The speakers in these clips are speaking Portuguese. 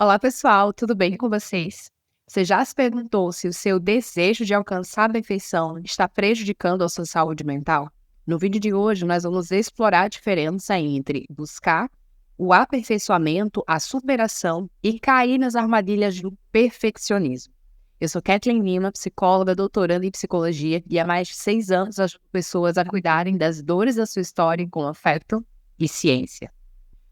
Olá, pessoal, tudo bem com vocês? Você já se perguntou se o seu desejo de alcançar a perfeição está prejudicando a sua saúde mental? No vídeo de hoje, nós vamos explorar a diferença entre buscar o aperfeiçoamento, a superação e cair nas armadilhas do perfeccionismo. Eu sou Kathleen Lima, psicóloga, doutoranda em psicologia e há mais de 6 anos ajudo pessoas a cuidarem das dores da sua história com afeto e ciência.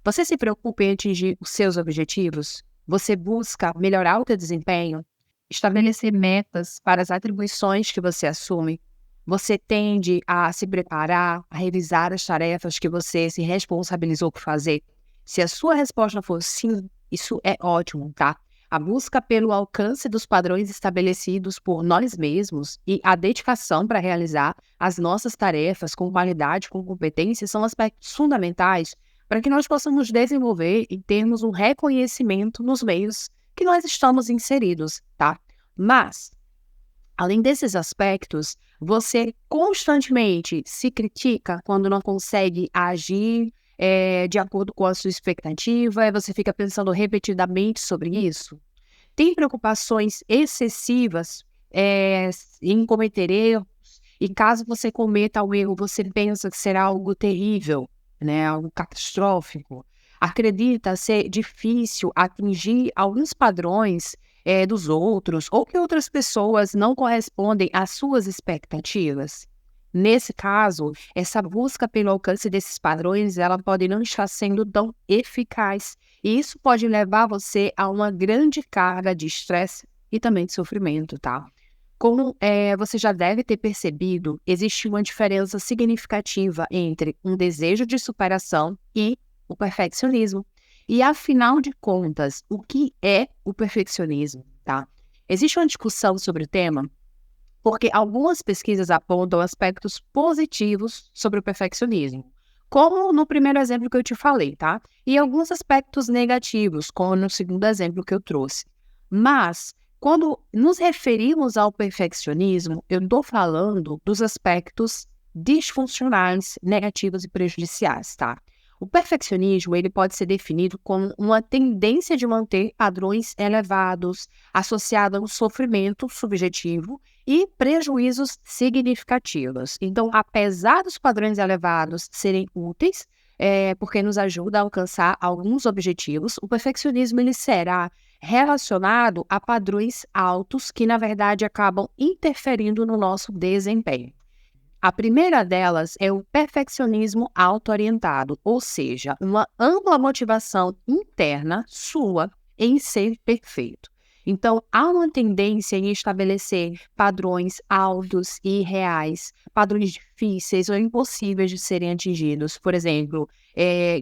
Você se preocupa em atingir os seus objetivos? Você busca melhorar o seu desempenho? Estabelecer metas para as atribuições que você assume? Você tende a se preparar, a revisar as tarefas que você se responsabilizou por fazer? Se a sua resposta for sim, isso é ótimo, tá? A busca pelo alcance dos padrões estabelecidos por nós mesmos e a dedicação para realizar as nossas tarefas com qualidade, com competência, são aspectos fundamentais para que nós possamos desenvolver e termos um reconhecimento nos meios que nós estamos inseridos, tá? Mas, além desses aspectos, você constantemente se critica quando não consegue agir de acordo com a sua expectativa, você fica pensando repetidamente sobre isso? Tem preocupações excessivas em cometer erros, e caso você cometa o erro, você pensa que será algo terrível, né, algo catastrófico. Acredita ser difícil atingir alguns padrões dos outros, ou que outras pessoas não correspondem às suas expectativas. Nesse caso, essa busca pelo alcance desses padrões, ela pode não estar sendo tão eficaz, e isso pode levar você a uma grande carga de estresse e também de sofrimento, tá? Como você já deve ter percebido, existe uma diferença significativa entre um desejo de superação e o perfeccionismo. E, afinal de contas, o que é o perfeccionismo, tá? Existe uma discussão sobre o tema, porque algumas pesquisas apontam aspectos positivos sobre o perfeccionismo, como no primeiro exemplo que eu te falei, tá? E alguns aspectos negativos, como no segundo exemplo que eu trouxe. Mas, quando nos referimos ao perfeccionismo, eu estou falando dos aspectos disfuncionais, negativos e prejudiciais, tá? O perfeccionismo, ele pode ser definido como uma tendência de manter padrões elevados, associada a um sofrimento subjetivo e prejuízos significativos. Então, apesar dos padrões elevados serem úteis, porque nos ajuda a alcançar alguns objetivos, o perfeccionismo ele será relacionado a padrões altos que, na verdade, acabam interferindo no nosso desempenho. A primeira delas é o perfeccionismo auto-orientado, ou seja, uma ampla motivação interna sua em ser perfeito. Então, há uma tendência em estabelecer padrões altos e reais, padrões difíceis ou impossíveis de serem atingidos. Por exemplo,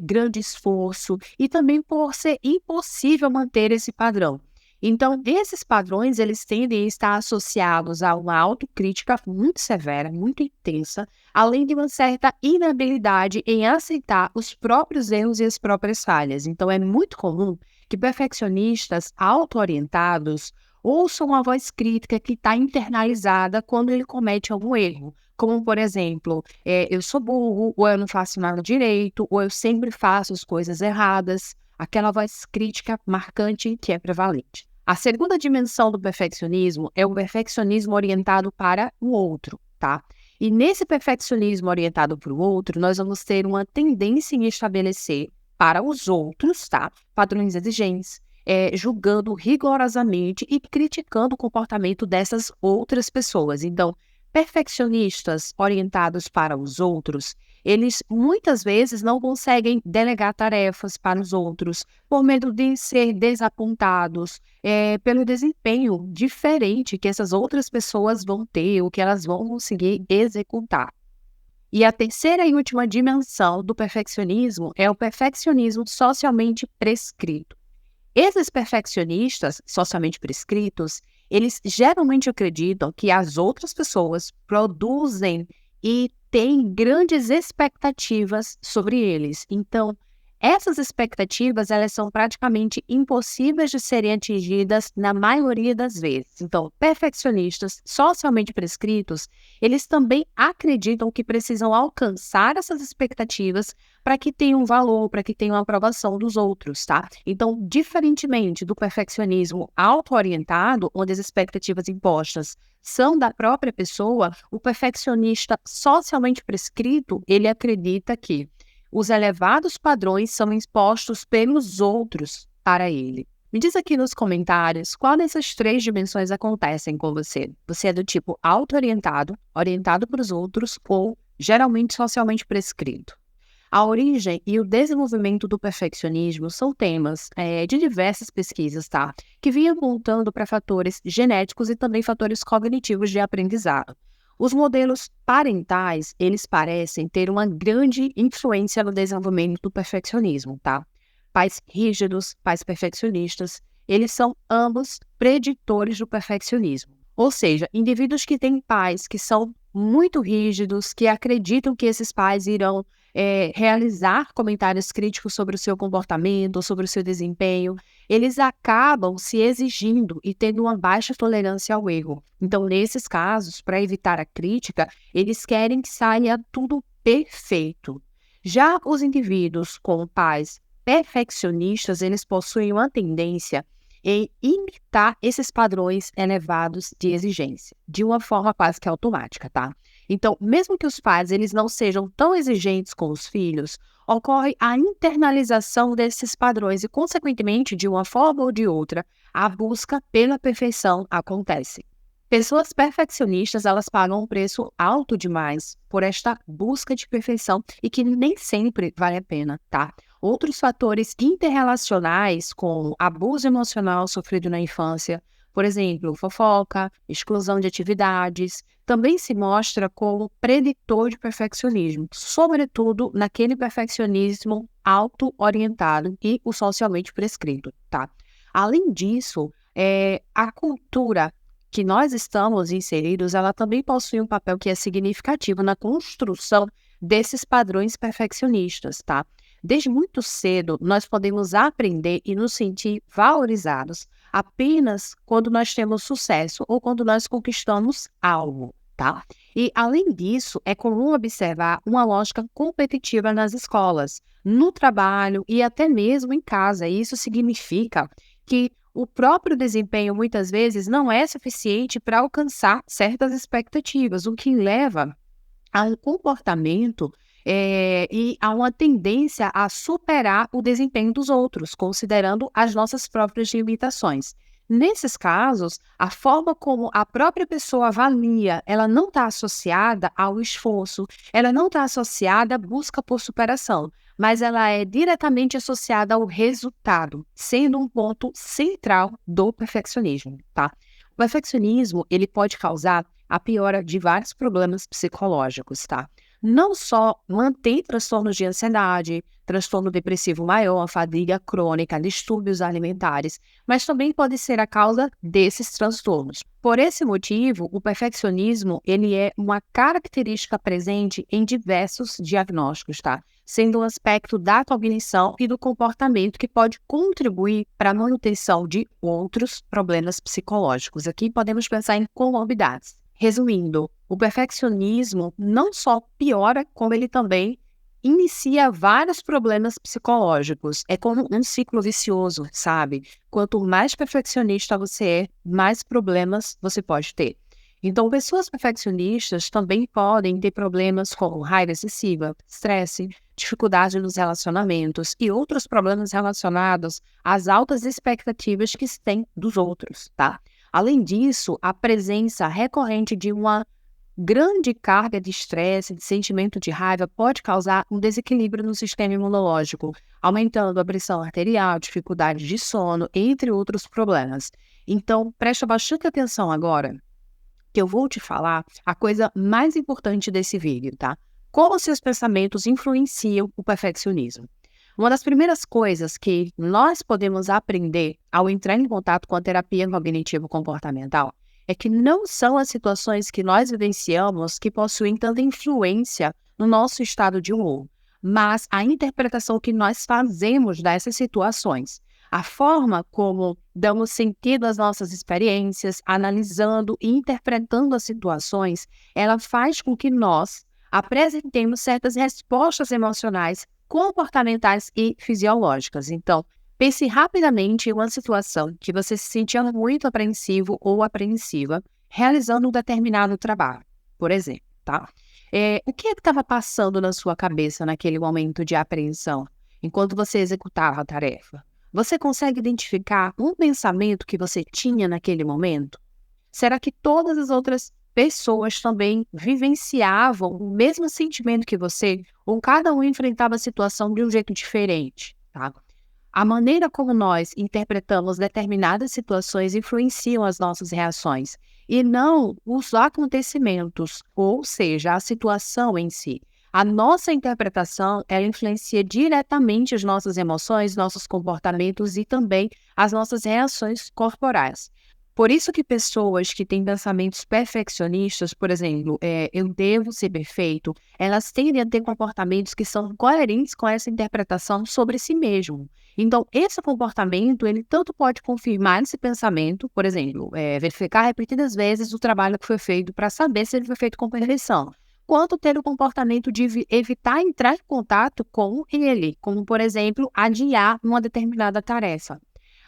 grande esforço e também por ser impossível manter esse padrão. Então, esses padrões, eles tendem a estar associados a uma autocrítica muito severa, muito intensa, além de uma certa inabilidade em aceitar os próprios erros e as próprias falhas. Então, é muito comum que perfeccionistas auto-orientados ouçam uma voz crítica que está internalizada quando ele comete algum erro. Como, por exemplo, eu sou burro, ou eu não faço nada direito, ou eu sempre faço as coisas erradas. Aquela voz crítica marcante que é prevalente. A segunda dimensão do perfeccionismo é o perfeccionismo orientado para o outro, tá? E nesse perfeccionismo orientado para o outro, nós vamos ter uma tendência em estabelecer para os outros, tá? Padrões exigentes, julgando rigorosamente e criticando o comportamento dessas outras pessoas. Então, perfeccionistas orientados para os outros, eles muitas vezes não conseguem delegar tarefas para os outros, por medo de ser desapontados, pelo desempenho diferente que essas outras pessoas vão ter, ou que elas vão conseguir executar. E a terceira e última dimensão do perfeccionismo é o perfeccionismo socialmente prescrito. Esses perfeccionistas socialmente prescritos, eles geralmente acreditam que as outras pessoas produzem e têm grandes expectativas sobre eles. Então, Essas expectativas, elas são praticamente impossíveis de serem atingidas na maioria das vezes. Então, perfeccionistas socialmente prescritos, eles também acreditam que precisam alcançar essas expectativas para que tenham valor, para que tenham aprovação dos outros, tá? Então, diferentemente do perfeccionismo auto-orientado, onde as expectativas impostas são da própria pessoa, o perfeccionista socialmente prescrito, ele acredita que os elevados padrões são impostos pelos outros para ele. Me diz aqui nos comentários qual dessas 3 dimensões acontecem com você. Você é do tipo auto-orientado, orientado para os outros ou geralmente socialmente prescrito? A origem e o desenvolvimento do perfeccionismo são temas de diversas pesquisas, tá? Que vinham apontando para fatores genéticos e também fatores cognitivos de aprendizado. Os modelos parentais, eles parecem ter uma grande influência no desenvolvimento do perfeccionismo, tá? Pais rígidos, pais perfeccionistas, eles são ambos preditores do perfeccionismo. Ou seja, indivíduos que têm pais que são muito rígidos, que acreditam que esses pais irão realizar comentários críticos sobre o seu comportamento, sobre o seu desempenho, eles acabam se exigindo e tendo uma baixa tolerância ao erro. Então, nesses casos, para evitar a crítica, eles querem que saia tudo perfeito. Já os indivíduos com pais perfeccionistas, eles possuem uma tendência em imitar esses padrões elevados de exigência, de uma forma quase que automática, tá? Então, mesmo que os pais eles não sejam tão exigentes com os filhos, ocorre a internalização desses padrões e, consequentemente, de uma forma ou de outra, a busca pela perfeição acontece. Pessoas perfeccionistas, elas pagam um preço alto demais por esta busca de perfeição e que nem sempre vale a pena, tá? Outros fatores interrelacionais, como abuso emocional sofrido na infância, por exemplo, fofoca, exclusão de atividades, também se mostra como preditor de perfeccionismo, sobretudo naquele perfeccionismo auto-orientado e o socialmente prescrito, tá? Além disso, a cultura que nós estamos inseridos, ela também possui um papel que é significativo na construção desses padrões perfeccionistas, tá? Desde muito cedo, nós podemos aprender e nos sentir valorizados apenas quando nós temos sucesso ou quando nós conquistamos algo, tá? E, além disso, é comum observar uma lógica competitiva nas escolas, no trabalho e até mesmo em casa. Isso significa que o próprio desempenho, muitas vezes, não é suficiente para alcançar certas expectativas, o que leva a um comportamento e a uma tendência a superar o desempenho dos outros, considerando as nossas próprias limitações. Nesses casos, a forma como a própria pessoa avalia, ela não está associada ao esforço, ela não está associada à busca por superação, mas ela é diretamente associada ao resultado, sendo um ponto central do perfeccionismo, tá? O perfeccionismo, ele pode causar a piora de vários problemas psicológicos, tá? Não só mantém transtornos de ansiedade, transtorno depressivo maior, fadiga crônica, distúrbios alimentares, mas também pode ser a causa desses transtornos. Por esse motivo, o perfeccionismo, ele é uma característica presente em diversos diagnósticos, tá? Sendo um aspecto da cognição e do comportamento que pode contribuir para a manutenção de outros problemas psicológicos. Aqui podemos pensar em comorbidades. Resumindo, o perfeccionismo não só piora, como ele também inicia vários problemas psicológicos. É como um ciclo vicioso, sabe? Quanto mais perfeccionista você é, mais problemas você pode ter. Então, pessoas perfeccionistas também podem ter problemas como raiva excessiva, estresse, dificuldade nos relacionamentos e outros problemas relacionados às altas expectativas que se tem dos outros, tá? Além disso, a presença recorrente de uma grande carga de estresse, de sentimento de raiva, pode causar um desequilíbrio no sistema imunológico, aumentando a pressão arterial, dificuldade de sono, entre outros problemas. Então, presta bastante atenção agora, que eu vou te falar a coisa mais importante desse vídeo, tá? Como seus pensamentos influenciam o perfeccionismo. Uma das primeiras coisas que nós podemos aprender ao entrar em contato com a terapia cognitivo-comportamental é que não são as situações que nós vivenciamos que possuem tanta influência no nosso estado de humor, mas a interpretação que nós fazemos dessas situações. A forma como damos sentido às nossas experiências, analisando e interpretando as situações, ela faz com que nós apresentemos certas respostas emocionais, comportamentais e fisiológicas. Então, pense rapidamente em uma situação que você se sentia muito apreensivo ou apreensiva realizando um determinado trabalho, por exemplo, tá? O que estava passando na sua cabeça naquele momento de apreensão, enquanto você executava a tarefa? Você consegue identificar um pensamento que você tinha naquele momento? Será que todas as outras pessoas também vivenciavam o mesmo sentimento que você? Ou cada um enfrentava a situação de um jeito diferente, tá? A maneira como nós interpretamos determinadas situações influenciam as nossas reações, e não os acontecimentos, ou seja, a situação em si. A nossa interpretação, ela influencia diretamente as nossas emoções, nossos comportamentos e também as nossas reações corporais. Por isso que pessoas que têm pensamentos perfeccionistas, por exemplo, eu devo ser perfeito, elas tendem a ter comportamentos que são coerentes com essa interpretação sobre si mesmo. Então, esse comportamento, ele tanto pode confirmar esse pensamento, por exemplo, verificar repetidas vezes o trabalho que foi feito para saber se ele foi feito com perfeição, quanto ter o comportamento de evitar entrar em contato com ele, como, por exemplo, adiar uma determinada tarefa.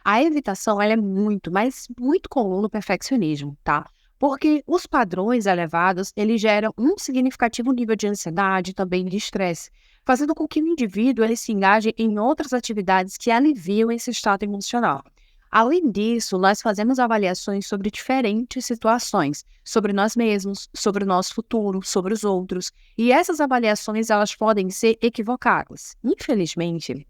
A evitação ela é muito, mas muito comum no perfeccionismo, tá? Porque os padrões elevados, eles geram um significativo nível de ansiedade e também de estresse, fazendo com que o indivíduo ele se engaje em outras atividades que aliviam esse estado emocional. Além disso, nós fazemos avaliações sobre diferentes situações, sobre nós mesmos, sobre o nosso futuro, sobre os outros, e essas avaliações elas podem ser equivocadas. Infelizmente,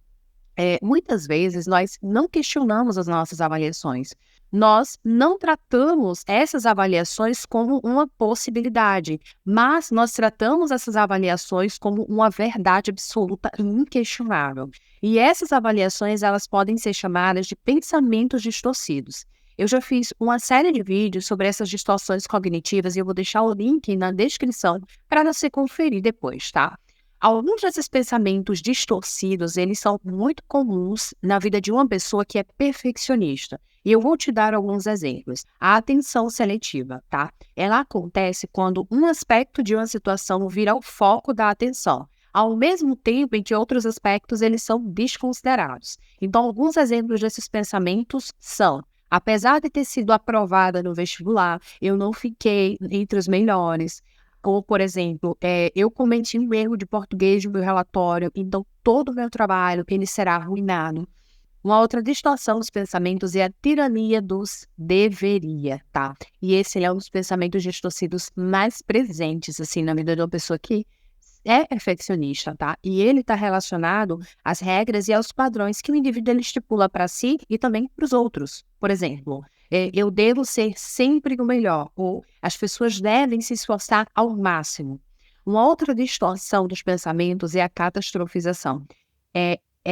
muitas vezes nós não questionamos as nossas avaliações. Nós não tratamos essas avaliações como uma possibilidade, mas nós tratamos essas avaliações como uma verdade absoluta e inquestionável. E essas avaliações, elas podem ser chamadas de pensamentos distorcidos. Eu já fiz uma série de vídeos sobre essas distorções cognitivas e eu vou deixar o link na descrição para você conferir depois, tá? Alguns desses pensamentos distorcidos, eles são muito comuns na vida de uma pessoa que é perfeccionista. E eu vou te dar alguns exemplos. A atenção seletiva, tá? Ela acontece quando um aspecto de uma situação vira o foco da atenção, ao mesmo tempo em que outros aspectos eles são desconsiderados. Então, alguns exemplos desses pensamentos são: apesar de ter sido aprovada no vestibular, eu não fiquei entre os melhores. Ou, por exemplo, eu cometi um erro de português no meu relatório, então todo o meu trabalho ele será arruinado. Uma outra distorção dos pensamentos é a tirania dos deveria, tá? E esse é um dos pensamentos distorcidos mais presentes, assim, na vida de uma pessoa que é perfeccionista, tá? E ele está relacionado às regras e aos padrões que o indivíduo ele estipula para si e também para os outros. Por exemplo, eu devo ser sempre o melhor, ou as pessoas devem se esforçar ao máximo. Uma outra distorção dos pensamentos é a catastrofização.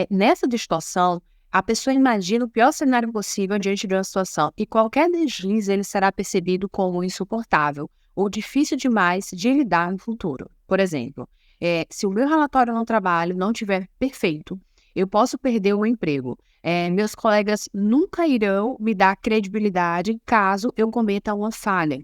Nessa distorção, a pessoa imagina o pior cenário possível diante de uma situação e qualquer deslize ele será percebido como insuportável ou difícil demais de lidar no futuro. Por exemplo, se o meu relatório no trabalho não estiver perfeito, eu posso perder o emprego. Meus colegas nunca irão me dar credibilidade caso eu cometa uma falha.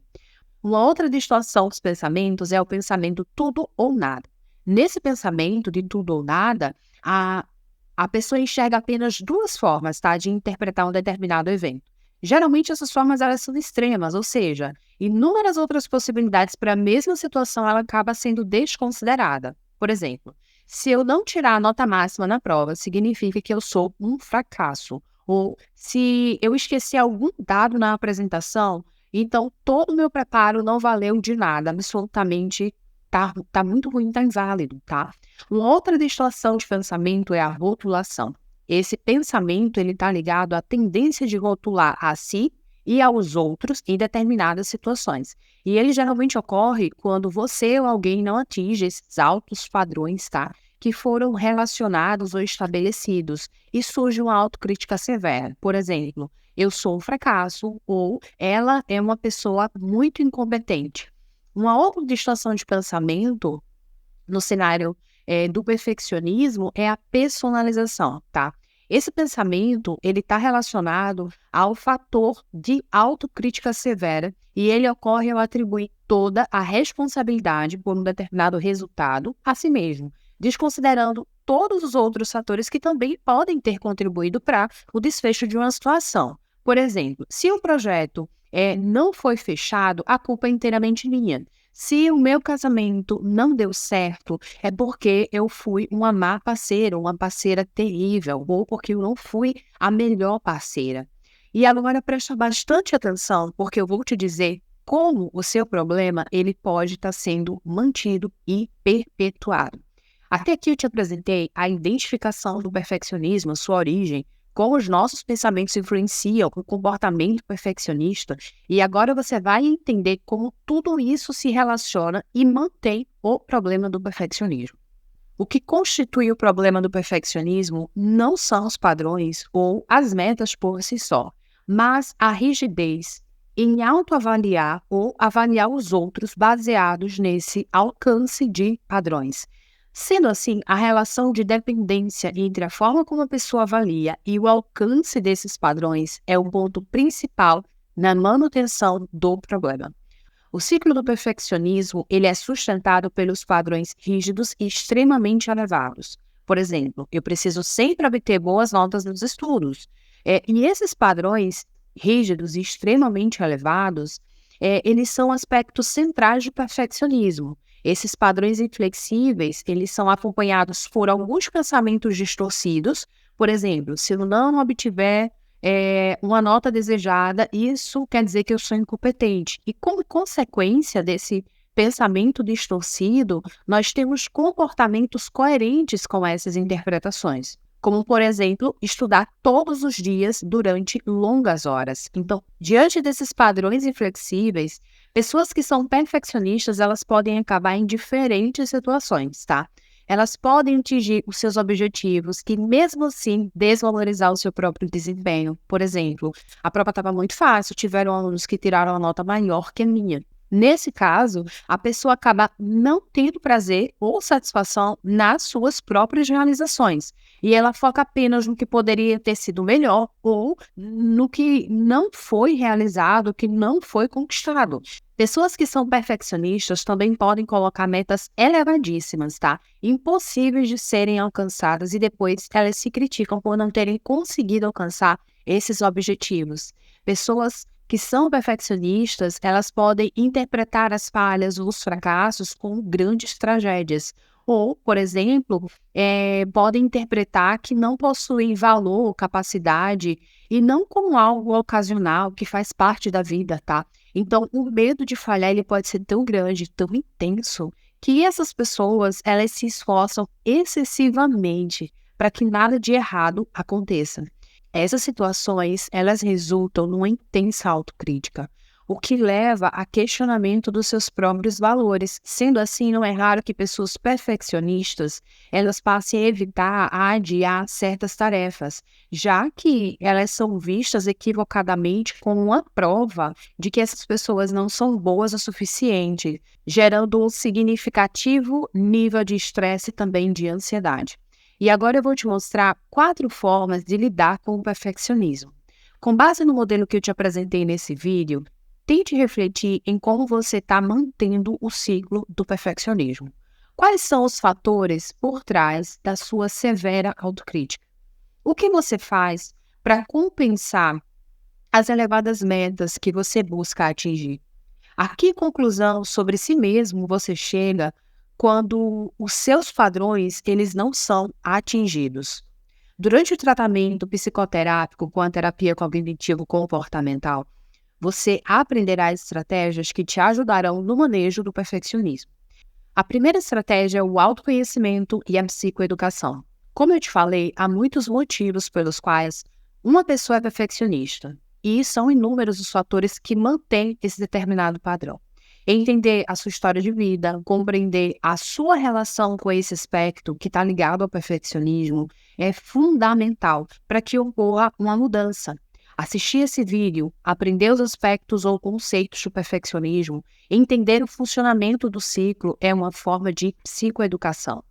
Uma outra distorção dos pensamentos é o pensamento tudo ou nada. Nesse pensamento de tudo ou nada, a pessoa enxerga apenas duas formas, tá, de interpretar um determinado evento. Geralmente essas formas elas são extremas, ou seja, inúmeras outras possibilidades para a mesma situação ela acaba sendo desconsiderada. Por exemplo, se eu não tirar a nota máxima na prova, significa que eu sou um fracasso. Ou se eu esqueci algum dado na apresentação, então todo o meu preparo não valeu de nada, absolutamente tá muito ruim, tá inválido, tá? Uma outra distorção de pensamento é a rotulação. Esse pensamento ele está ligado à tendência de rotular a si e aos outros em determinadas situações. E ele geralmente ocorre quando você ou alguém não atinge esses altos padrões, tá? Que foram relacionados ou estabelecidos. E surge uma autocrítica severa. Por exemplo, eu sou um fracasso ou ela é uma pessoa muito incompetente. Uma outra distorção de pensamento no cenário do perfeccionismo é a personalização, tá? Esse pensamento, ele está relacionado ao fator de autocrítica severa e ele ocorre ao atribuir toda a responsabilidade por um determinado resultado a si mesmo, desconsiderando todos os outros fatores que também podem ter contribuído para o desfecho de uma situação. Por exemplo, se o projeto não foi fechado, a culpa é inteiramente minha. Se o meu casamento não deu certo, é porque eu fui uma má parceira, uma parceira terrível, ou porque eu não fui a melhor parceira. E agora presta bastante atenção, porque eu vou te dizer como o seu problema ele pode estar sendo mantido e perpetuado. Até aqui eu te apresentei a identificação do perfeccionismo, a sua origem, como os nossos pensamentos influenciam o comportamento perfeccionista, e agora você vai entender como tudo isso se relaciona e mantém o problema do perfeccionismo. O que constitui o problema do perfeccionismo não são os padrões ou as metas por si só, mas a rigidez em autoavaliar ou avaliar os outros baseados nesse alcance de padrões. Sendo assim, a relação de dependência entre a forma como a pessoa avalia e o alcance desses padrões é o ponto principal na manutenção do problema. O ciclo do perfeccionismo ele é sustentado pelos padrões rígidos e extremamente elevados. Por exemplo, eu preciso sempre obter boas notas nos estudos. E esses padrões rígidos e extremamente elevados, eles são aspectos centrais do perfeccionismo. Esses padrões inflexíveis, eles são acompanhados por alguns pensamentos distorcidos. Por exemplo, se eu não obtiver uma nota desejada, isso quer dizer que eu sou incompetente. E como consequência desse pensamento distorcido, nós temos comportamentos coerentes com essas interpretações. Como, por exemplo, estudar todos os dias durante longas horas. Então, diante desses padrões inflexíveis, pessoas que são perfeccionistas, elas podem acabar em diferentes situações, tá? Elas podem atingir os seus objetivos e, mesmo assim, desvalorizar o seu próprio desempenho. Por exemplo, a prova estava muito fácil, tiveram alunos que tiraram a nota maior que a minha. Nesse caso, a pessoa acaba não tendo prazer ou satisfação nas suas próprias realizações. E ela foca apenas no que poderia ter sido melhor ou no que não foi realizado, que não foi conquistado. Pessoas que são perfeccionistas também podem colocar metas elevadíssimas, tá? Impossíveis de serem alcançadas e depois elas se criticam por não terem conseguido alcançar esses objetivos. Pessoas que são perfeccionistas, elas podem interpretar as falhas ou os fracassos como grandes tragédias. Ou, por exemplo, podem interpretar que não possuem valor, capacidade, e não como algo ocasional que faz parte da vida, tá? Então, o medo de falhar ele pode ser tão grande, tão intenso, que essas pessoas elas se esforçam excessivamente para que nada de errado aconteça. Essas situações, elas resultam numa intensa autocrítica, o que leva a questionamento dos seus próprios valores. Sendo assim, não é raro que pessoas perfeccionistas, elas passem a evitar, a adiar certas tarefas, já que elas são vistas equivocadamente como uma prova de que essas pessoas não são boas o suficiente, gerando um significativo nível de estresse e também de ansiedade. E agora eu vou te mostrar 4 formas de lidar com o perfeccionismo. Com base no modelo que eu te apresentei nesse vídeo, tente refletir em como você está mantendo o ciclo do perfeccionismo. Quais são os fatores por trás da sua severa autocrítica? O que você faz para compensar as elevadas metas que você busca atingir? A que conclusão sobre si mesmo você chega quando os seus padrões eles não são atingidos? Durante o tratamento psicoterápico com a terapia cognitivo-comportamental, você aprenderá estratégias que te ajudarão no manejo do perfeccionismo. A primeira estratégia é o autoconhecimento e a psicoeducação. Como eu te falei, há muitos motivos pelos quais uma pessoa é perfeccionista, e são inúmeros os fatores que mantêm esse determinado padrão. Entender a sua história de vida, compreender a sua relação com esse aspecto que está ligado ao perfeccionismo é fundamental para que ocorra uma mudança. Assistir esse vídeo, aprender os aspectos ou conceitos do perfeccionismo, entender o funcionamento do ciclo é uma forma de psicoeducação.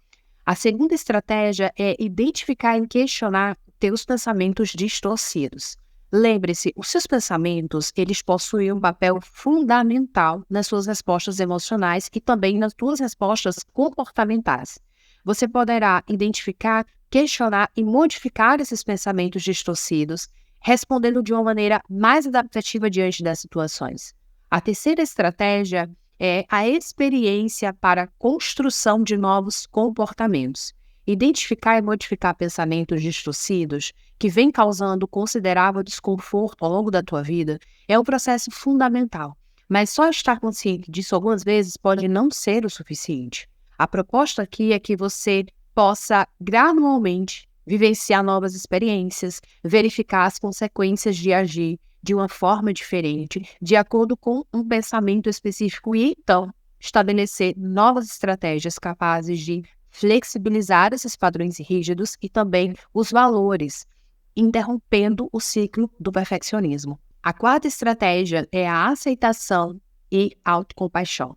A segunda estratégia é identificar e questionar teus pensamentos distorcidos. Lembre-se, os seus pensamentos, eles possuem um papel fundamental nas suas respostas emocionais e também nas suas respostas comportamentais. Você poderá identificar, questionar e modificar esses pensamentos distorcidos, respondendo de uma maneira mais adaptativa diante das situações. A terceira estratégia é a experiência para a construção de novos comportamentos. Identificar e modificar pensamentos distorcidos que vêm causando considerável desconforto ao longo da tua vida é um processo fundamental, mas só estar consciente disso algumas vezes pode não ser o suficiente. A proposta aqui é que você possa gradualmente vivenciar novas experiências, verificar as consequências de agir de uma forma diferente, de acordo com um pensamento específico, e então estabelecer novas estratégias capazes de flexibilizar esses padrões rígidos e também os valores, interrompendo o ciclo do perfeccionismo. A quarta estratégia é a aceitação e autocompaixão.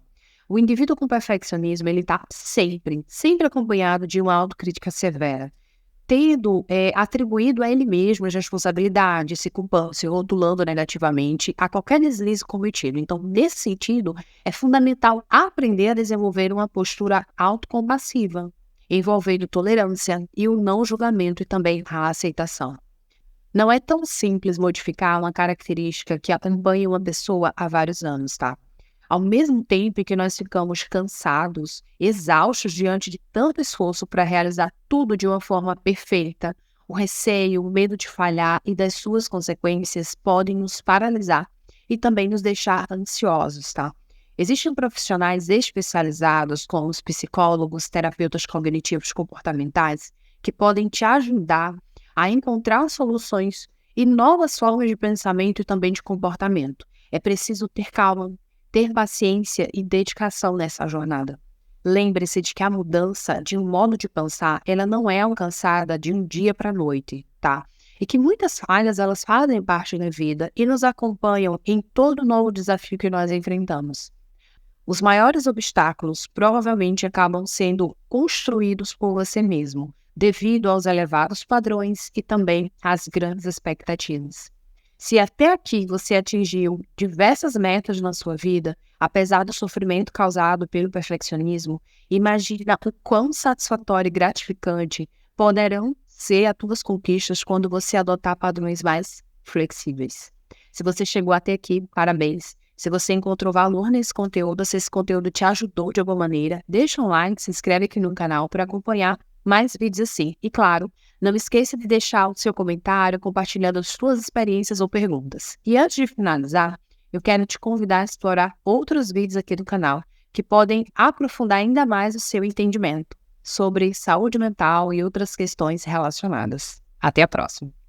O indivíduo com perfeccionismo, ele está sempre acompanhado de uma autocrítica severa, tendo atribuído a ele mesmo as responsabilidades, se culpando, se rotulando negativamente a qualquer deslize cometido. Então, nesse sentido, é fundamental aprender a desenvolver uma postura autocompassiva, envolvendo tolerância e o não julgamento e também a aceitação. Não é tão simples modificar uma característica que acompanha uma pessoa há vários anos, tá? Ao mesmo tempo que nós ficamos cansados, exaustos diante de tanto esforço para realizar tudo de uma forma perfeita, o receio, o medo de falhar e das suas consequências podem nos paralisar e também nos deixar ansiosos, tá? Existem profissionais especializados, como os psicólogos, terapeutas cognitivos comportamentais, que podem te ajudar a encontrar soluções e novas formas de pensamento e também de comportamento. É preciso ter calma, ter paciência e dedicação nessa jornada. Lembre-se de que a mudança de um modo de pensar, ela não é alcançada de um dia para a noite, tá? E que muitas falhas, elas fazem parte da vida e nos acompanham em todo novo desafio que nós enfrentamos. Os maiores obstáculos provavelmente acabam sendo construídos por você mesmo, devido aos elevados padrões e também às grandes expectativas. Se até aqui você atingiu diversas metas na sua vida, apesar do sofrimento causado pelo perfeccionismo, imagina o quão satisfatório e gratificante poderão ser as tuas conquistas quando você adotar padrões mais flexíveis. Se você chegou até aqui, parabéns. Se você encontrou valor nesse conteúdo, se esse conteúdo te ajudou de alguma maneira, deixa um like, se inscreve aqui no canal para acompanhar mais vídeos assim. E claro, não esqueça de deixar o seu comentário compartilhando as suas experiências ou perguntas. E antes de finalizar, eu quero te convidar a explorar outros vídeos aqui do canal que podem aprofundar ainda mais o seu entendimento sobre saúde mental e outras questões relacionadas. Até a próxima!